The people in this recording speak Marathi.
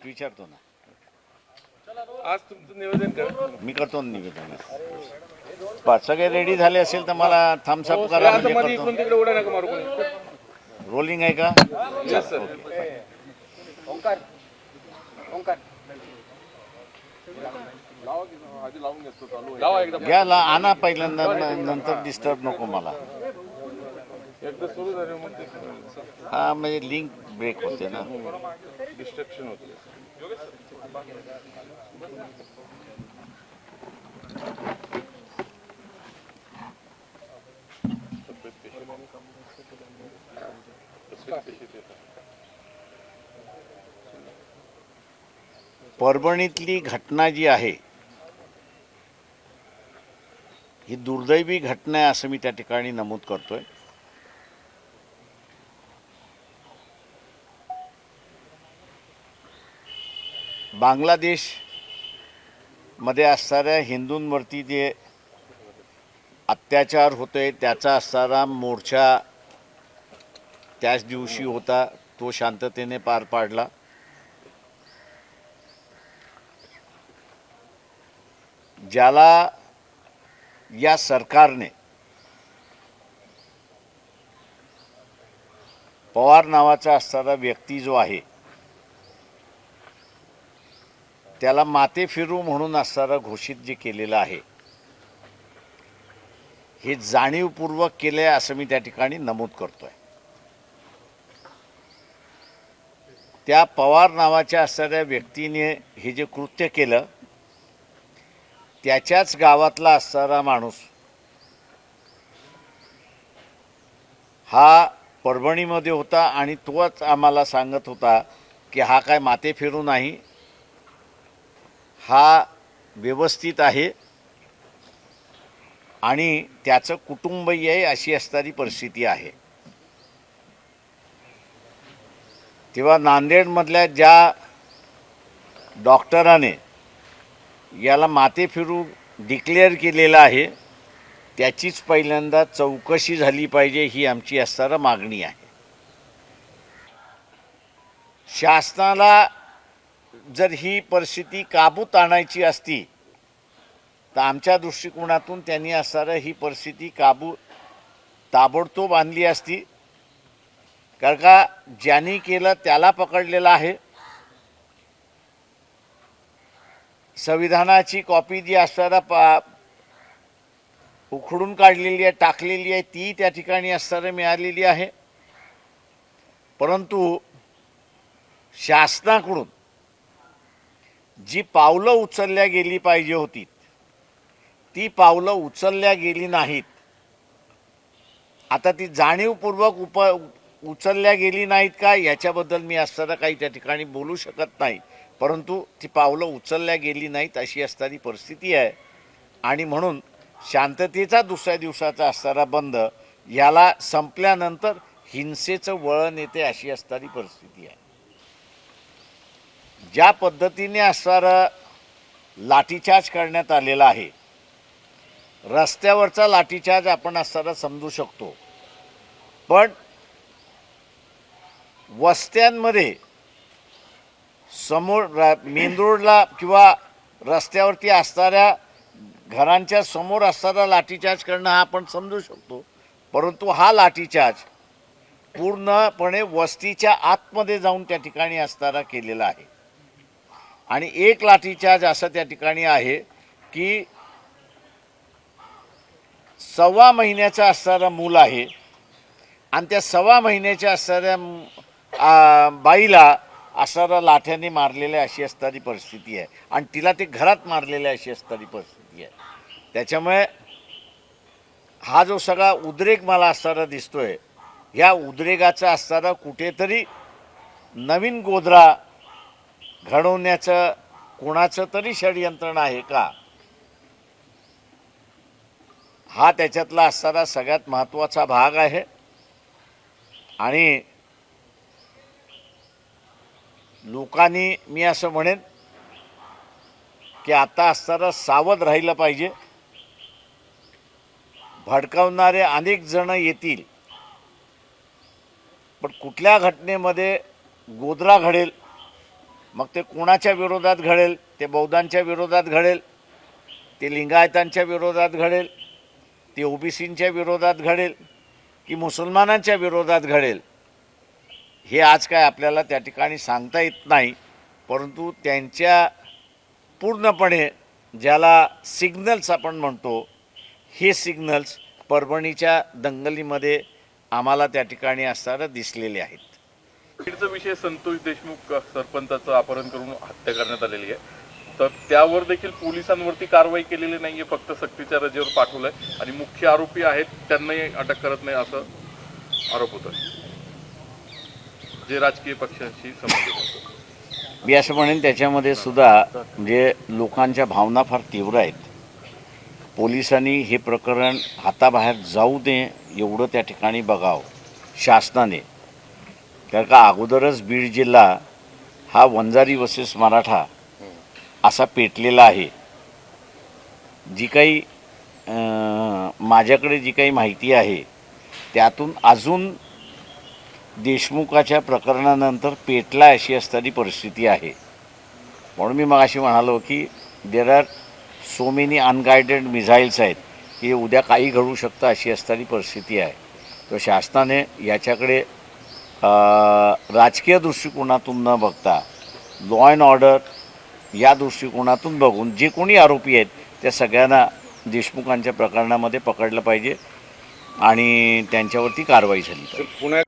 विचारतो ना, आज तुमचं निवेदन करा. मी करतो ना निवेदन. बस सगळे रेडी झाले असेल तर मला थम्सअप करा आता म्हणजे मध्ये इकडून करतो. तिकडे उड्या नका मारू कोणी. रोलिंग आहे का? Yes, sir. ओंकार ओंकार लावा एकदा. घ्या आणा पहिल्यांदा, नंतर डिस्टर्ब नको मला. एकदा सुरू झाले मग ते हा म्हणजे लिंक ब्रेक होते ना. डिस्ट्रक्शन होते. परभणीतली घटना जी आहे ही दुर्दैवी घटना आहे असं मी त्या ठिकाणी नमूद करतोय. बांगलादेश मध्ये असणाऱ्या हिंदूंवरती जे अत्याचार होते त्याचा असणारा मोर्चा त्याच दिवशी होता, तो शांततेने पार पाडला. ज्याला या सरकारने पवार नावाचा असणारा व्यक्ती जो आहे त्याला माते फिरू म्हणून असणारा घोषित जे केलेलं आहे हे जाणीवपूर्वक केले असं मी त्या ठिकाणी नमूद करतोय. त्या पवार नावाच्या असणाऱ्या व्यक्तीने हे जे कृत्य केलं त्याच्याच गावातला असणारा माणूस हा परभणीमध्ये होता आणि तोच आम्हाला सांगत होता की हा काय माते फिरू नाही, हा व्यवस्थित आहे आणि त्याचं कुटुंबही आहे अशी असणारी परिस्थिती आहे. तेव्हा नांदेडमधल्या ज्या डॉक्टराने याला माते फिरू डिक्लेअर केलेलं आहे त्याचीच पहिल्यांदा चौकशी झाली पाहिजे ही आमची असणारी मागणी आहे. शासनाला जर ही परिस्थिती काबूत आणायची असती तर आमच्या दृष्टिकोनातून त्यांनी असणारं ही परिस्थिती ताबडतोब आणली असती. कारण का ज्यांनी केलं त्याला पकडलेलं आहे. संविधानाची कॉपी जी असणारा उखडून काढलेली आहे, टाकलेली आहे, ती त्या ठिकाणी असणारं मिळालेली आहे. परंतु शासनाकडून जी पावलं उचलल्या गेली पाहिजे होती ती पावलं उचलल्या गेली नाहीत. आता ती जाणीवपूर्वक उचलल्या गेली नाहीत का याच्याबद्दल मी असताना काही त्या ठिकाणी बोलू शकत नाही, परंतु ती पावलं उचलल्या गेली नाहीत अशी असणारी परिस्थिती आहे. आणि म्हणून शांततेचा दुसऱ्या दिवसाचा असणारा बंद याला संपल्यानंतर हिंसेचं वळण येते अशी असणारी परिस्थिती आहे. ज्या पद्धतीने असणारं लाठीचार्ज करण्यात आलेला आहे, रस्त्यावरचा लाठीचार्ज आपण असणारा समजू शकतो, पण वस्त्यांमध्ये समोर मेन रोडला किंवा रस्त्यावरती असणाऱ्या घरांच्या समोर असणारा लाठीचार्ज करणं हा आपण समजू शकतो, परंतु हा लाठीचार्ज पूर्णपणे वस्तीच्या आतमध्ये जाऊन त्या ठिकाणी असणारा केलेला आहे. आणि एक लाठीचार्ज असं त्या ठिकाणी आहे की 1.25 महिन्याचं असणारं मूल आहे आणि त्या 1.25 महिन्याच्या असणाऱ्या बाईला असणारा लाठ्याने मारलेल्या अशी असणारी परिस्थिती आहे आणि तिला ते घरात मारलेल्या अशी असणारी परिस्थिती आहे. त्याच्यामुळे हा जो सगळा उद्रेक मला असणारा दिसतोय, ह्या उद्रेकाचा असणारा कुठेतरी नवीन गोधरा घडवण्याचं कोणाचं तरी षडयंत्रण आहे का, हा त्याच्यातला असणारा सगळ्यात महत्त्वाचा भाग आहे. आणि लोकांनी मी असं म्हणेन की आता असणारं सावध राहिलं पाहिजे. भडकावणारे अनेक जण येतील, पण कुठल्या घटनेमध्ये गोधरा घडेल, मग ते कोणाच्या विरोधात घडेल, ते बौद्धांच्या विरोधात घडेल, ते लिंगायतांच्या विरोधात घडेल, ते ओबीसींच्या विरोधात घडेल की मुसलमानांच्या विरोधात घडेल, हे आज काय आपल्याला त्या ठिकाणी सांगता येत नाही. परंतु त्यांच्या पूर्णपणे ज्याला सिग्नल्स आपण म्हणतो, हे सिग्नल्स परभणीच्या दंगलीमध्ये आम्हाला त्या ठिकाणी असताना दिसलेले आहेत. बीडचा विषय संतोष देशमुख सरपंचाचं अपहरण करून हत्या करण्यात आलेली आहे, तर त्यावर देखील पोलिसांवरती कारवाई केलेली नाहीये, फक्त सक्तीच्या रजेवर पाठवलंय आणि मुख्य आरोपी आहेत त्यांनाही अटक करत नाही असं आरोप होतोय, जे राजकीय पक्षांशी संबंधित असतात. मी असं म्हणेन त्याच्यामध्ये सुद्धा म्हणजे लोकांच्या भावना फार तीव्र आहेत. पोलिसांनी हे प्रकरण हाताबाहेर जाऊ नये एवढं त्या ठिकाणी बघावं शासनाने. कारण का अगोदरच बीड जिल्हा हा वंजारी वर्सेस मराठा असा पेटलेला आहे. जी काही माझ्याकडे जी काही माहिती आहे त्यातून अजून देशमुखाच्या प्रकरणानंतर पेटला अशी असणारी परिस्थिती आहे. म्हणून मी मगाशी म्हणालो की देर आर सो मेनी अनगायडेड मिझाईल्स आहेत की उद्या काही घडू शकतं अशी असणारी परिस्थिती आहे. तर शासनाने याच्याकडे राजकीय दृष्टिकोनातून न बघता लॉ अँड ऑर्डर या दृष्टिकोनातून बघून जे कोणी आरोपी आहेत त्या सगळ्यांना देशमुखांच्या प्रकरणामध्ये पकडलं पाहिजे आणि त्यांच्यावरती कारवाई झाली पाहिजे.